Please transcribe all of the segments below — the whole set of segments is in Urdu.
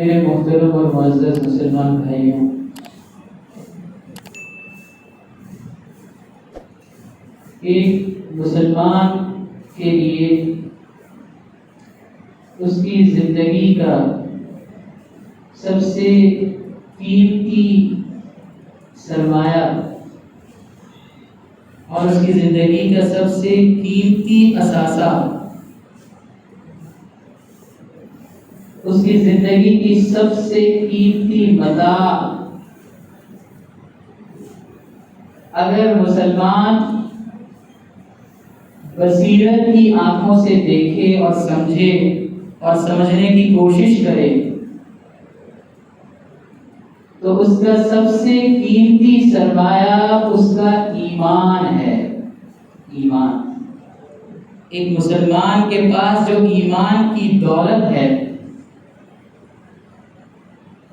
میرے محترم اور معزز مسلمان بھائیوں، ایک مسلمان کے لیے اس کی زندگی کا سب سے قیمتی سرمایہ اور اس کی زندگی کا سب سے قیمتی اثاثہ، اس کی زندگی کی سب سے قیمتی متاع، اگر مسلمان بصیرت کی آنکھوں سے دیکھے اور سمجھے اور سمجھنے کی کوشش کرے تو اس کا سب سے قیمتی سرمایہ اس کا ایمان ہے۔ ایمان، ایک مسلمان کے پاس جو ایمان کی دولت ہے،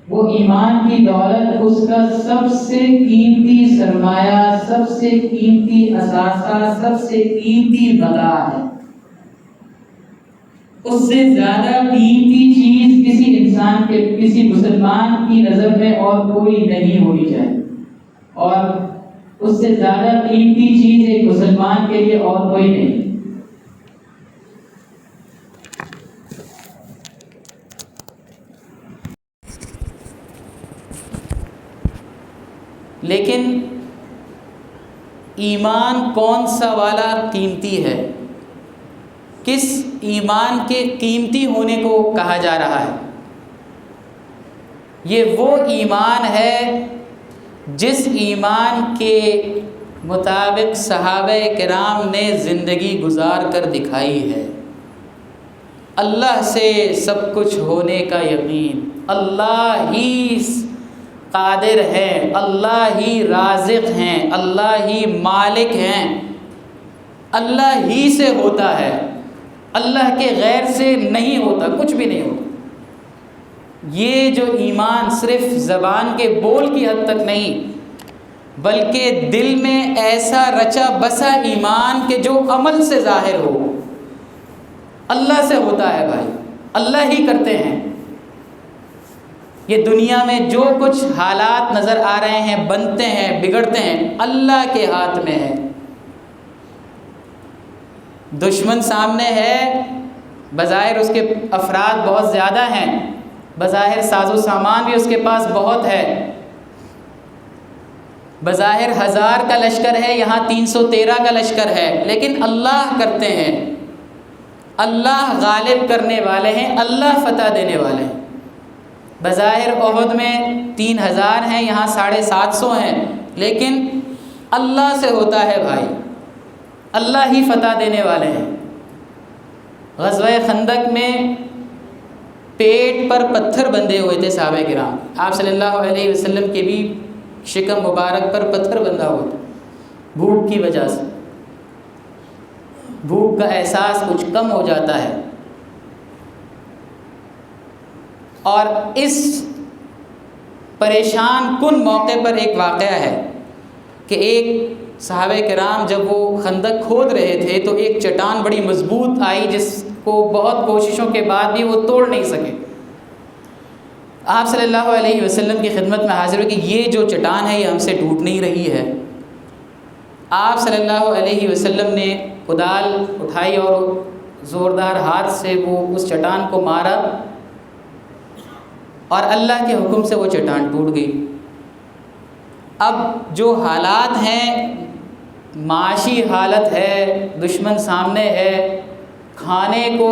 وہ ایمان کی دولت اس کا سب سے قیمتی سرمایہ، سب سے قیمتی اثاثہ، سب سے قیمتی متاع ہے۔ اس سے زیادہ قیمتی چیز کسی انسان کے، کسی مسلمان کی نظر میں اور کوئی نہیں ہونی چاہیے، اور اس سے زیادہ قیمتی چیز ایک مسلمان کے لیے اور کوئی نہیں۔ لیکن ایمان کون سا والا قیمتی ہے؟ کس ایمان کے قیمتی ہونے کو کہا جا رہا ہے؟ یہ وہ ایمان ہے جس ایمان کے مطابق صحابہ کرام نے زندگی گزار کر دکھائی ہے۔ اللہ سے سب کچھ ہونے کا یقین، اللہ ہی قادر ہے، اللہ ہی رازق ہیں، اللہ ہی مالک ہیں، اللہ ہی سے ہوتا ہے، اللہ کے غیر سے نہیں ہوتا، کچھ بھی نہیں ہوتا۔ یہ جو ایمان صرف زبان کے بول کی حد تک نہیں، بلکہ دل میں ایسا رچا بسا ایمان کہ جو عمل سے ظاہر ہو، اللہ سے ہوتا ہے بھائی، اللہ ہی کرتے ہیں۔ یہ دنیا میں جو کچھ حالات نظر آ رہے ہیں، بنتے ہیں، بگڑتے ہیں، اللہ کے ہاتھ میں ہے۔ دشمن سامنے ہے، بظاہر اس کے افراد بہت زیادہ ہیں، بظاہر ساز و سامان بھی اس کے پاس بہت ہے، بظاہر 1000 کا لشکر ہے، یہاں 313 کا لشکر ہے، لیکن اللہ کرتے ہیں، اللہ غالب کرنے والے ہیں، اللہ فتح دینے والے ہیں۔ بظاہر احد میں 3000 ہیں، یہاں 750 ہیں، لیکن اللہ سے ہوتا ہے بھائی، اللہ ہی فتح دینے والے ہیں۔ غزوہ خندق میں پیٹ پر پتھر بندھے ہوئے تھے صحابہ کرام، آپ صلی اللہ علیہ وسلم کے بھی شکم مبارک پر پتھر بندھا ہوا تھا، بھوک کی وجہ سے۔ بھوک کا احساس کچھ کم ہو جاتا ہے، اور اس پریشان کن موقع پر ایک واقعہ ہے کہ ایک صحابہ کرام جب وہ خندق کھود رہے تھے تو ایک چٹان بڑی مضبوط آئی جس کو بہت کوششوں کے بعد بھی وہ توڑ نہیں سکے۔ آپ صلی اللہ علیہ وسلم کی خدمت میں حاضر ہوئے کہ یہ جو چٹان ہے یہ ہم سے ٹوٹ نہیں رہی ہے۔ آپ صلی اللہ علیہ وسلم نے کدال اٹھائی اور زوردار ہاتھ سے وہ اس چٹان کو مارا، اور اللہ کے حکم سے وہ چٹان ٹوٹ گئی۔ اب جو حالات ہیں، معاشی حالت ہے، دشمن سامنے ہے، کھانے کو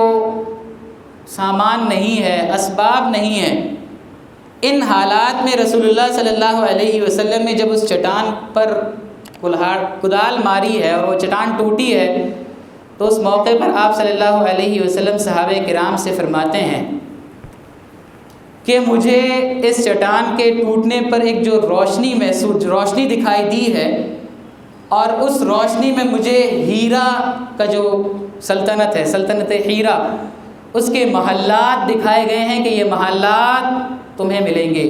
سامان نہیں ہے، اسباب نہیں ہے، ان حالات میں رسول اللہ صلی اللہ علیہ وسلم نے جب اس چٹان پر کدال ماری ہے اور وہ چٹان ٹوٹی ہے، تو اس موقع پر آپ صلی اللہ علیہ وسلم صحابہ کرام سے فرماتے ہیں کہ مجھے اس چٹان کے ٹوٹنے پر ایک جو روشنی دکھائی دی ہے، اور اس روشنی میں مجھے ہیرا کا جو سلطنت ہے، سلطنت ہیرا، اس کے محلات دکھائے گئے ہیں کہ یہ محلات تمہیں ملیں گے۔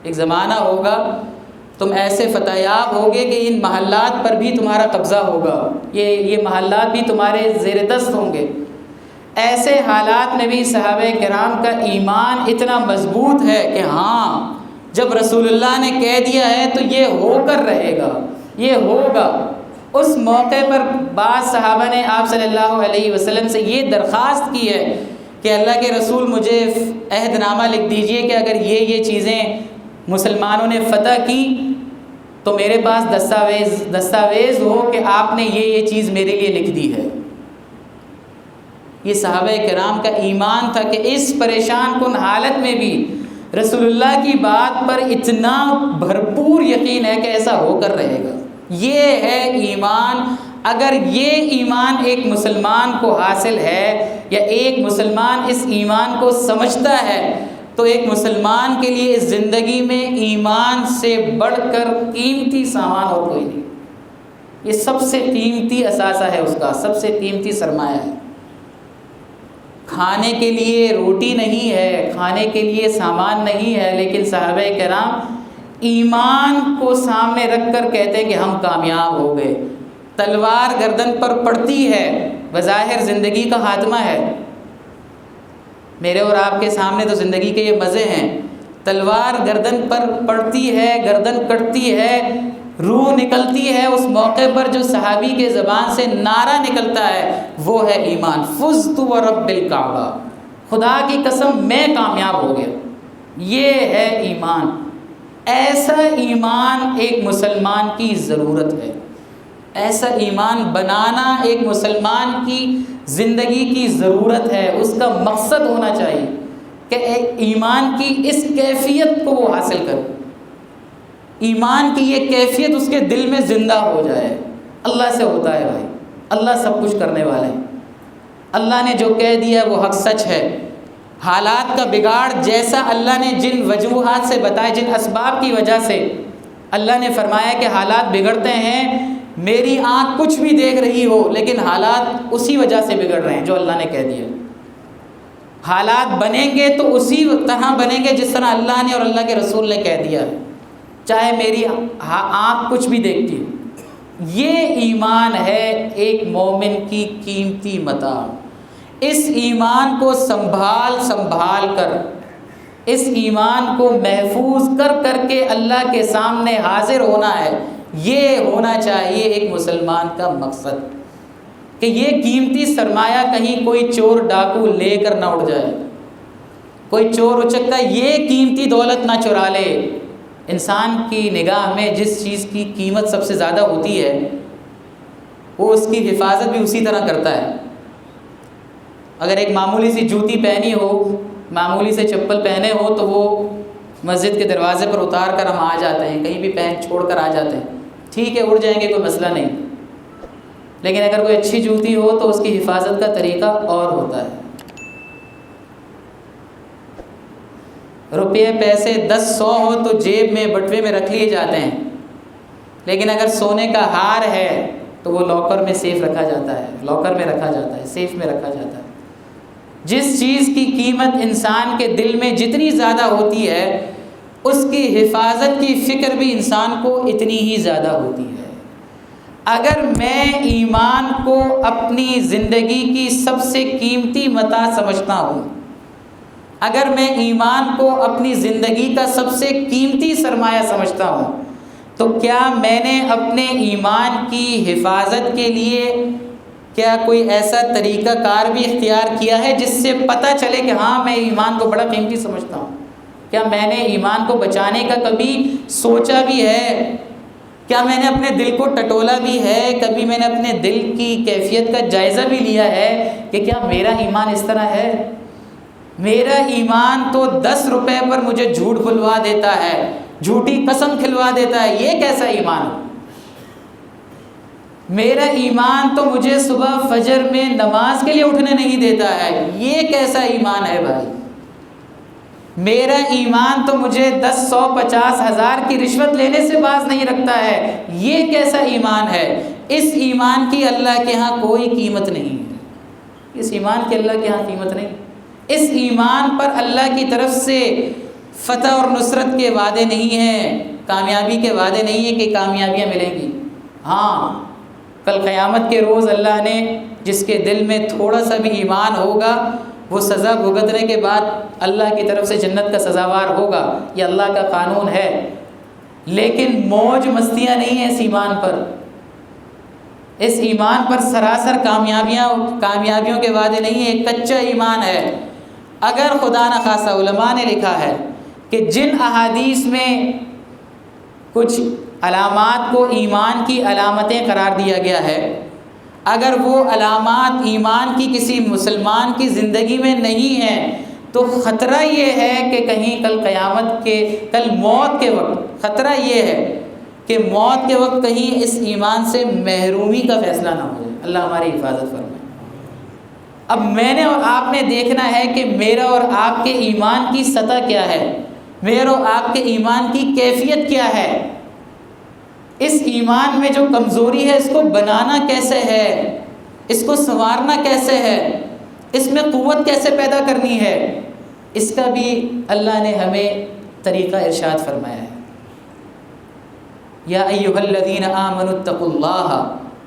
ایک زمانہ ہوگا تم ایسے فتح یاب ہوگے کہ ان محلات پر بھی تمہارا قبضہ ہوگا، یہ محلات بھی تمہارے زیر دست ہوں گے۔ ایسے حالات میں بھی صحابہ کرام کا ایمان اتنا مضبوط ہے کہ ہاں جب رسول اللہ نے کہہ دیا ہے تو یہ ہو کر رہے گا، یہ ہوگا۔ اس موقع پر بعض صحابہ نے آپ صلی اللہ علیہ وسلم سے یہ درخواست کی ہے کہ اللہ کے رسول مجھے عہد نامہ لکھ دیجئے کہ اگر یہ چیزیں مسلمانوں نے فتح کی تو میرے پاس دستاویز ہو کہ آپ نے یہ چیز میرے لیے لکھ دی ہے۔ یہ صحابہ کرام کا ایمان تھا کہ اس پریشان کن حالت میں بھی رسول اللہ کی بات پر اتنا بھرپور یقین ہے کہ ایسا ہو کر رہے گا۔ یہ ہے ایمان۔ اگر یہ ایمان ایک مسلمان کو حاصل ہے یا ایک مسلمان اس ایمان کو سمجھتا ہے تو ایک مسلمان کے لیے اس زندگی میں ایمان سے بڑھ کر قیمتی سامان اور کوئی نہیں۔ یہ سب سے قیمتی اثاثہ ہے، اس کا سب سے قیمتی سرمایہ ہے۔ کھانے کے لیے روٹی نہیں ہے، کھانے کے لیے سامان نہیں ہے، لیکن صحابہ کرام ایمان کو سامنے رکھ کر کہتے ہیں کہ ہم کامیاب ہو گئے۔ تلوار گردن پر پڑتی ہے، بظاہر زندگی کا خاتمہ ہے، میرے اور آپ کے سامنے تو زندگی کے یہ مزے ہیں۔ تلوار گردن پر پڑتی ہے، گردن کٹتی ہے، روح نکلتی ہے، اس موقع پر جو صحابی کے زبان سے نعرہ نکلتا ہے وہ ہے ایمان۔ فزت ورب الکعبہ، خدا کی قسم میں کامیاب ہو گیا۔ یہ ہے ایمان۔ ایسا ایمان ایک مسلمان کی ضرورت ہے۔ ایسا ایمان بنانا ایک مسلمان کی زندگی کی ضرورت ہے۔ اس کا مقصد ہونا چاہیے کہ ایک ایمان کی اس کیفیت کو وہ حاصل کرے، ایمان کی یہ کیفیت اس کے دل میں زندہ ہو جائے۔ اللہ سے ہوتا ہے بھائی، اللہ سب کچھ کرنے والے ہیں، اللہ نے جو کہہ دیا وہ حق سچ ہے۔ حالات کا بگاڑ جیسا اللہ نے جن وجوہات سے بتائے، جن اسباب کی وجہ سے اللہ نے فرمایا کہ حالات بگڑتے ہیں، میری آنکھ کچھ بھی دیکھ رہی ہو لیکن حالات اسی وجہ سے بگڑ رہے ہیں جو اللہ نے کہہ دیا۔ حالات بنیں گے تو اسی طرح بنیں گے جس طرح اللہ نے اور اللہ کے رسول نے کہہ دیا، چاہے میری آنکھ کچھ بھی دیکھتی ہے۔ یہ ایمان ہے ایک مومن کی قیمتی متاع۔ اس ایمان کو سنبھال کر، اس ایمان کو محفوظ کر کے اللہ کے سامنے حاضر ہونا ہے۔ یہ ہونا چاہیے ایک مسلمان کا مقصد کہ یہ قیمتی سرمایہ کہیں کوئی چور ڈاکو لے کر نہ اڑ جائے، کوئی چور اچکا یہ قیمتی دولت نہ چرا لے۔ انسان کی نگاہ میں جس چیز کی قیمت سب سے زیادہ ہوتی ہے وہ اس کی حفاظت بھی اسی طرح کرتا ہے۔ اگر ایک معمولی سی جوتی پہنی ہو، معمولی سے چپل پہنے ہو تو وہ مسجد کے دروازے پر اتار کر ہم آ جاتے ہیں، کہیں بھی پہن چھوڑ کر آ جاتے ہیں، ٹھیک ہے اڑ جائیں گے کوئی مسئلہ نہیں، لیکن اگر کوئی اچھی جوتی ہو تو اس کی حفاظت کا طریقہ اور ہوتا ہے۔ روپے پیسے 10-100 ہو تو جیب میں بٹوے میں رکھ لیے جاتے ہیں، لیکن اگر سونے کا ہار ہے تو وہ لاکر میں سیف رکھا جاتا ہے، لاکر میں رکھا جاتا ہے، سیف میں رکھا جاتا ہے۔ جس چیز کی قیمت انسان کے دل میں جتنی زیادہ ہوتی ہے اس کی حفاظت کی فکر بھی انسان کو اتنی ہی زیادہ ہوتی ہے۔ اگر میں ایمان کو اپنی زندگی کی سب سے قیمتی متاع سمجھتا ہوں، اگر میں ایمان کو اپنی زندگی کا سب سے قیمتی سرمایہ سمجھتا ہوں تو کیا میں نے اپنے ایمان کی حفاظت کے لیے کیا کوئی ایسا طریقہ کار بھی اختیار کیا ہے جس سے پتہ چلے کہ ہاں میں ایمان کو بڑا قیمتی سمجھتا ہوں؟ کیا میں نے ایمان کو بچانے کا کبھی سوچا بھی ہے؟ کیا میں نے اپنے دل کو ٹٹولا بھی ہے؟ کبھی میں نے اپنے دل کی کیفیت کا جائزہ بھی لیا ہے کہ کیا میرا ایمان اس طرح ہے؟ میرا ایمان تو 10 روپے پر مجھے جھوٹ بلوا دیتا ہے، جھوٹی قسم کھلوا دیتا ہے، یہ کیسا ایمان؟ میرا ایمان تو مجھے صبح فجر میں نماز کے لیے اٹھنے نہیں دیتا ہے، یہ کیسا ایمان ہے بھائی؟ میرا ایمان تو مجھے 10, 100, 50 ہزار کی رشوت لینے سے باز نہیں رکھتا ہے، یہ کیسا ایمان ہے؟ اس ایمان کی اللہ کے ہاں کوئی قیمت نہیں ہے، اس ایمان کی اللہ کے ہاں قیمت نہیں۔ اس ایمان پر اللہ کی طرف سے فتح اور نصرت کے وعدے نہیں ہیں، کامیابی کے وعدے نہیں ہیں کہ کامیابیاں ملیں گی۔ ہاں کل قیامت کے روز اللہ نے جس کے دل میں تھوڑا سا بھی ایمان ہوگا وہ سزا بھگتنے کے بعد اللہ کی طرف سے جنت کا سزاوار ہوگا، یہ اللہ کا قانون ہے۔ لیکن موج مستیاں نہیں ہیں اس ایمان پر، اس ایمان پر سراسر کامیابیوں کے وعدے نہیں ہیں، ایک کچا ایمان ہے۔ اگر خدا نخواستہ علماء نے لکھا ہے کہ جن احادیث میں کچھ علامات کو ایمان کی علامتیں قرار دیا گیا ہے، اگر وہ علامات ایمان کی کسی مسلمان کی زندگی میں نہیں ہیں تو خطرہ یہ ہے کہ کہیں کل موت کے وقت خطرہ یہ ہے کہ موت کے وقت کہیں اس ایمان سے محرومی کا فیصلہ نہ ہو جائے۔ اللہ ہماری حفاظت فرمائے۔ اب میں نے اور آپ نے دیکھنا ہے کہ میرا اور آپ کے ایمان کی سطح کیا ہے، میرا اور آپ کے ایمان کی کیفیت کیا ہے، اس ایمان میں جو کمزوری ہے اس کو بنانا کیسے ہے، اس کو سنوارنا کیسے ہے، اس میں قوت کیسے پیدا کرنی ہے، اس کا بھی اللہ نے ہمیں طریقہ ارشاد فرمایا ہے۔ یا ایھا الذین آمنوا اتقوا اللہ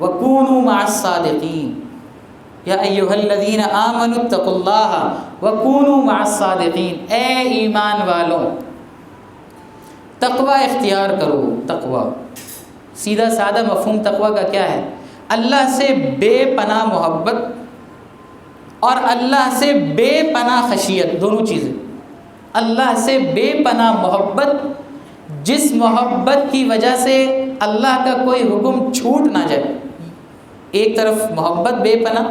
وکونوا مع الصادقین، یا ایھا الذین آمنوا اتقوا اللہ وکونوا مع الصادقین، اے ایمان والوں تقوی اختیار کرو۔ تقوی سیدھا سادہ مفہوم تقوی کا کیا ہے؟ اللہ سے بے پناہ محبت اور اللہ سے بے پناہ خشیت، دونوں چیزیں۔ اللہ سے بے پناہ محبت، جس محبت کی وجہ سے اللہ کا کوئی حکم چھوٹ نہ جائے، ایک طرف محبت بے پناہ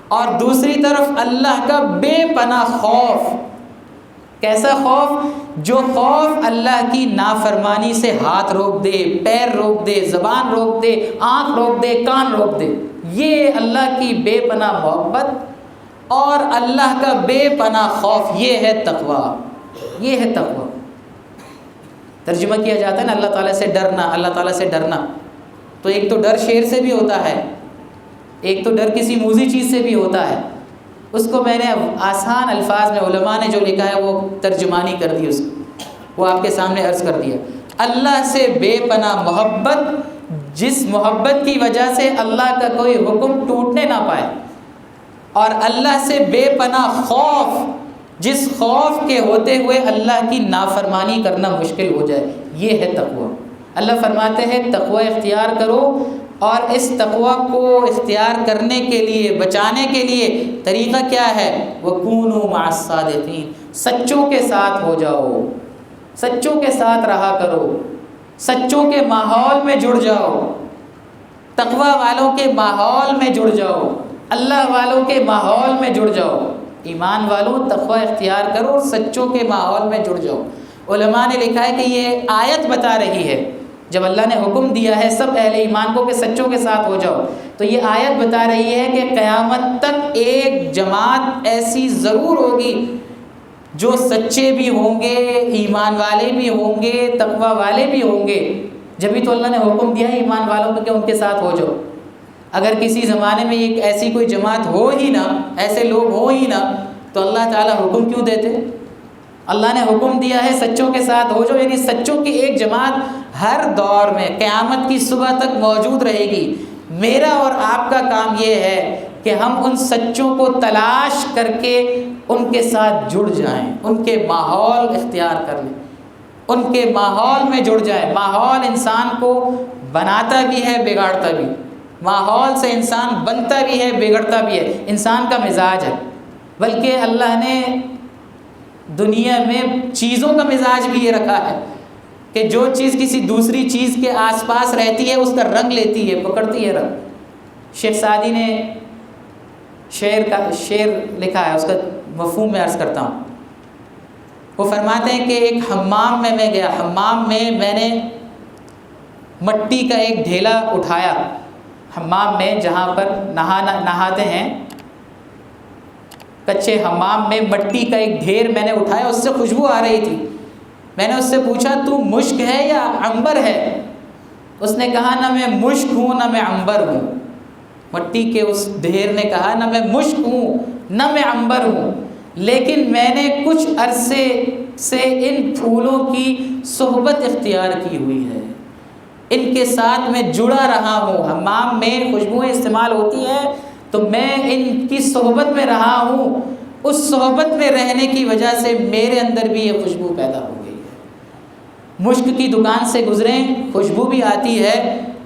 اور دوسری طرف اللہ کا بے پناہ خوف۔ کیسا خوف؟ جو خوف اللہ کی نافرمانی سے ہاتھ روک دے، پیر روک دے، زبان روک دے، آنکھ روک دے، کان روک دے، یہ اللہ کی بے پناہ محبت اور اللہ کا بے پناہ خوف، یہ ہے تقوی، یہ ہے تقوی۔ ترجمہ کیا جاتا ہے نا اللہ تعالیٰ سے ڈرنا، اللہ تعالیٰ سے ڈرنا، تو ایک تو ڈر شیر سے بھی ہوتا ہے، ایک تو ڈر کسی موذی چیز سے بھی ہوتا ہے۔ اس کو میں نے آسان الفاظ میں علماء نے جو لکھا ہے وہ ترجمانی کر دی، اس کو وہ آپ کے سامنے عرض کر دیا۔ اللہ سے بے پناہ محبت، جس محبت کی وجہ سے اللہ کا کوئی حکم ٹوٹنے نہ پائے، اور اللہ سے بے پناہ خوف، جس خوف کے ہوتے ہوئے اللہ کی نافرمانی کرنا مشکل ہو جائے، یہ ہے تقوی۔ اللہ فرماتے ہیں تقوی اختیار کرو، اور اس تقوی کو اختیار کرنے کے لیے، بچانے کے لیے طریقہ کیا ہے؟ وَكُونُوا مَعَ الصَّادِقِينَ، سچوں کے ساتھ ہو جاؤ، سچوں کے ساتھ رہا کرو، سچوں کے ماحول میں جڑ جاؤ، تقوی والوں کے ماحول میں جڑ جاؤ، اللہ والوں کے ماحول میں جڑ جاؤ۔ ایمان والوں تقوی اختیار کرو اور سچوں کے ماحول میں جڑ جاؤ۔ علماء نے لکھا ہے کہ یہ آیت بتا رہی ہے، جب اللہ نے حکم دیا ہے سب اہل ایمان کو کہ سچوں کے ساتھ ہو جاؤ، تو یہ آیت بتا رہی ہے کہ قیامت تک ایک جماعت ایسی ضرور ہوگی جو سچے بھی ہوں گے، ایمان والے بھی ہوں گے، تقوی والے بھی ہوں گے۔ جبھی تو اللہ نے حکم دیا ہے ایمان والوں کو کہ ان کے ساتھ ہو جاؤ۔ اگر کسی زمانے میں ایک ایسی کوئی جماعت ہو ہی نہ، ایسے لوگ ہو ہی نہ، تو اللہ تعالیٰ حکم کیوں دیتے؟ اللہ نے حکم دیا ہے سچوں کے ساتھ ہو جاؤ، یعنی سچوں کی ایک جماعت ہر دور میں قیامت کی صبح تک موجود رہے گی۔ میرا اور آپ کا کام یہ ہے کہ ہم ان سچوں کو تلاش کر کے ان کے ساتھ جڑ جائیں، ان کے ماحول اختیار کر لیں، ان کے ماحول میں جڑ جائیں۔ ماحول انسان کو بناتا بھی ہے، بگاڑتا بھی، ماحول سے انسان بنتا بھی ہے، بگڑتا بھی ہے، انسان کا مزاج ہے۔ بلکہ اللہ نے دنیا میں چیزوں کا مزاج بھی یہ رکھا ہے کہ جو چیز کسی دوسری چیز کے آس پاس رہتی ہے اس کا رنگ لیتی ہے، پکڑتی ہے رنگ۔ شیخ سعدی نے شعر لکھا ہے، اس کا مفہوم میں عرض کرتا ہوں۔ وہ فرماتے ہیں کہ ایک حمام میں گیا، حمام میں میں نے مٹی کا ایک ڈھیلا اٹھایا، حمام میں جہاں پر نہاتے ہیں، کچے حمام میں مٹی کا ایک ڈھیر میں نے اٹھایا، اس سے خوشبو آ رہی تھی۔ میں نے اس سے پوچھا تو مشک ہے یا عنبر ہے؟ اس نے کہا نہ میں مشک ہوں نہ میں عنبر ہوں۔ مٹی کے اس ڈھیر نے کہا نہ میں مشک ہوں نہ میں عنبر ہوں، لیکن میں نے کچھ عرصے سے ان پھولوں کی صحبت اختیار کی ہوئی ہے، ان کے ساتھ میں جڑا رہا ہوں، حمام میں خوشبوئیں استعمال ہوتی ہیں تو میں ان کی صحبت میں رہا ہوں، اس صحبت میں رہنے کی وجہ سے میرے اندر بھی یہ خوشبو پیدا ہو گئی ہے۔ مشک کی دکان سے گزریں خوشبو بھی آتی ہے،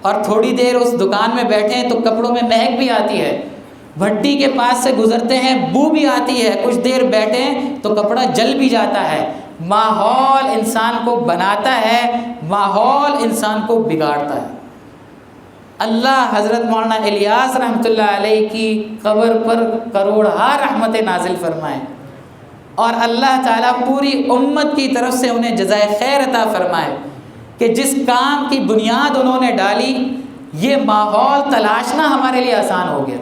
اور تھوڑی دیر اس دکان میں بیٹھیں تو کپڑوں میں مہک بھی آتی ہے، بھٹی کے پاس سے گزرتے ہیں بو بھی آتی ہے، کچھ دیر بیٹھیں تو کپڑا جل بھی جاتا ہے۔ ماحول انسان کو بناتا ہے، ماحول انسان کو بگاڑتا ہے۔ اللہ حضرت مولانا الیاس رحمۃ اللہ علیہ کی قبر پر کروڑہا رحمتیں نازل فرمائیں، اور اللہ تعالیٰ پوری امت کی طرف سے انہیں جزائے خیر عطا فرمائے کہ جس کام کی بنیاد انہوں نے ڈالی، یہ ماحول تلاشنا ہمارے لیے آسان ہو گیا،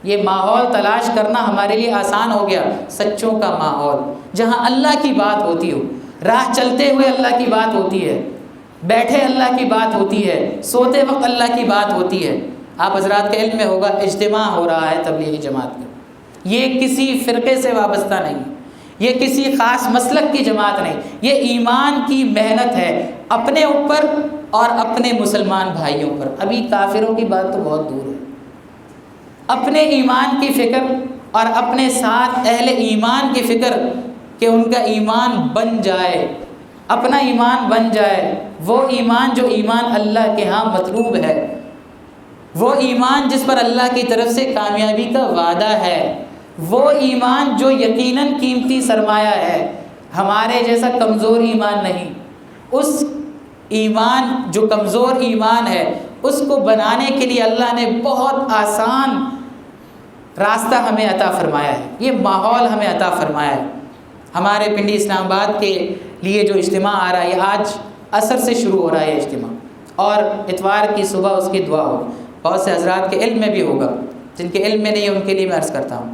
یہ ماحول تلاش کرنا ہمارے لیے آسان ہو گیا۔ سچوں کا ماحول جہاں اللہ کی بات ہوتی ہو، راہ چلتے ہوئے اللہ کی بات ہوتی ہے، بیٹھے اللہ کی بات ہوتی ہے، سوتے وقت اللہ کی بات ہوتی ہے۔ آپ حضرات کے علم میں ہوگا اجتماع ہو رہا ہے تبلیغی جماعت کا، یہ کسی فرقے سے وابستہ نہیں، یہ کسی خاص مسلک کی جماعت نہیں، یہ ایمان کی محنت ہے اپنے اوپر اور اپنے مسلمان بھائیوں پر۔ ابھی کافروں کی بات تو بہت دور ہے، اپنے ایمان کی فکر اور اپنے ساتھ اہل ایمان کی فکر کہ ان کا ایمان بن جائے، اپنا ایمان بن جائے، وہ ایمان جو ایمان اللہ کے ہاں مطلوب ہے، وہ ایمان جس پر اللہ کی طرف سے کامیابی کا وعدہ ہے، وہ ایمان جو یقیناً قیمتی سرمایہ ہے، ہمارے جیسا کمزور ایمان نہیں۔ اس ایمان جو کمزور ایمان ہے اس کو بنانے کے لیے اللہ نے بہت آسان راستہ ہمیں عطا فرمایا ہے، یہ ماحول ہمیں عطا فرمایا ہے۔ ہمارے پنڈی اسلام آباد کے لیے جو اجتماع آ رہا ہے، آج عصر سے شروع ہو رہا ہے اجتماع، اور اتوار کی صبح اس کی دعا ہو، بہت سے حضرات کے علم میں بھی ہوگا، جن کے علم میں نہیں ان کے لیے میں عرض کرتا ہوں۔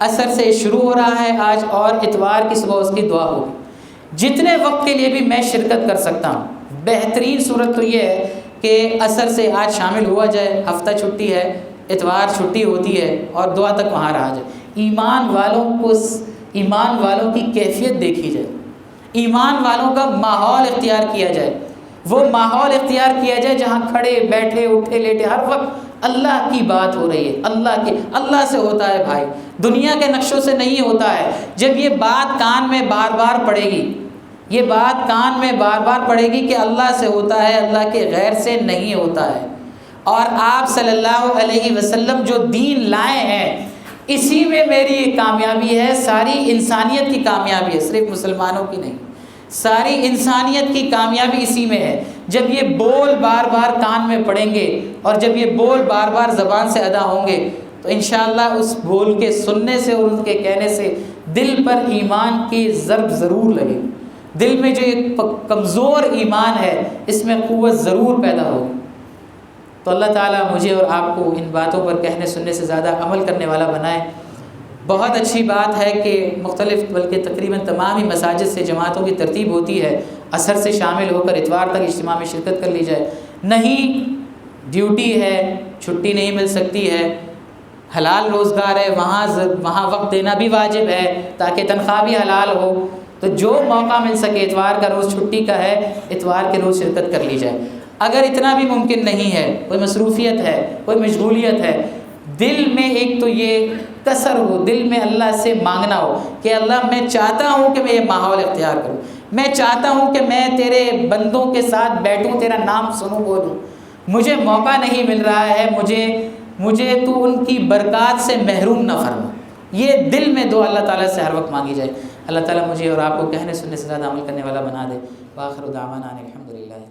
عصر سے شروع ہو رہا ہے آج، اور اتوار کی صبح اس کی دعا ہوگی۔ جتنے وقت کے لیے بھی میں شرکت کر سکتا ہوں، بہترین صورت تو یہ ہے کہ عصر سے آج شامل ہوا جائے، ہفتہ چھٹی ہے، اتوار چھٹی ہوتی ہے، اور دعا تک وہاں رہا جائے۔ ایمان والوں کی کیفیت دیکھی جائے، ایمان والوں کا ماحول اختیار کیا جائے، وہ ماحول اختیار کیا جائے جہاں کھڑے بیٹھے اٹھے لیٹے ہر وقت اللہ کی بات ہو رہی ہے، اللہ سے ہوتا ہے بھائی، دنیا کے نقشوں سے نہیں ہوتا ہے۔ جب یہ بات کان میں بار بار پڑے گی، یہ بات کان میں بار بار پڑے گی کہ اللہ سے ہوتا ہے، اللہ کے غیر سے نہیں ہوتا ہے، اور آپ صلی اللہ علیہ وسلم جو دین لائے ہیں اسی میں میری یہ کامیابی ہے، ساری انسانیت کی کامیابی ہے، صرف مسلمانوں کی نہیں، ساری انسانیت کی کامیابی اسی میں ہے۔ جب یہ بول بار بار کان میں پڑیں گے اور جب یہ بول بار بار زبان سے ادا ہوں گے تو انشاءاللہ اس بول کے سننے سے اور ان کے کہنے سے دل پر ایمان کی ضرب ضرور لگے، دل میں جو ایک کمزور ایمان ہے اس میں قوت ضرور پیدا ہوگی۔ تو اللہ تعالیٰ مجھے اور آپ کو ان باتوں پر کہنے سننے سے زیادہ عمل کرنے والا بنائے۔ بہت اچھی بات ہے کہ مختلف بلکہ تقریباً تمام ہی مساجد سے جماعتوں کی ترتیب ہوتی ہے، عصر سے شامل ہو کر اتوار تک اجتماع میں شرکت کر لی جائے۔ نہیں ڈیوٹی ہے، چھٹی نہیں مل سکتی ہے، حلال روزگار ہے، وہاں وقت دینا بھی واجب ہے تاکہ تنخواہ بھی حلال ہو، تو جو موقع مل سکے، اتوار کا روز چھٹی کا ہے، اتوار کے روز شرکت کر لی جائے۔ اگر اتنا بھی ممکن نہیں ہے، کوئی مصروفیت ہے، کوئی مشغولیت ہے، دل میں ایک تو یہ کثر ہو، دل میں اللہ سے مانگنا ہو کہ اللہ میں چاہتا ہوں کہ میں یہ ماحول اختیار کروں، میں چاہتا ہوں کہ میں تیرے بندوں کے ساتھ بیٹھوں، تیرا نام سنوں بولوں، مجھے موقع نہیں مل رہا ہے، مجھے تو ان کی برکات سے محروم نہ فرما۔ یہ دل میں دعا اللہ تعالیٰ سے ہر وقت مانگی جائے۔ اللہ تعالیٰ مجھے اور آپ کو کہنے سننے سے زیادہ عمل کرنے والا بنا دے۔ وآخر دعوانا الحمدللہ۔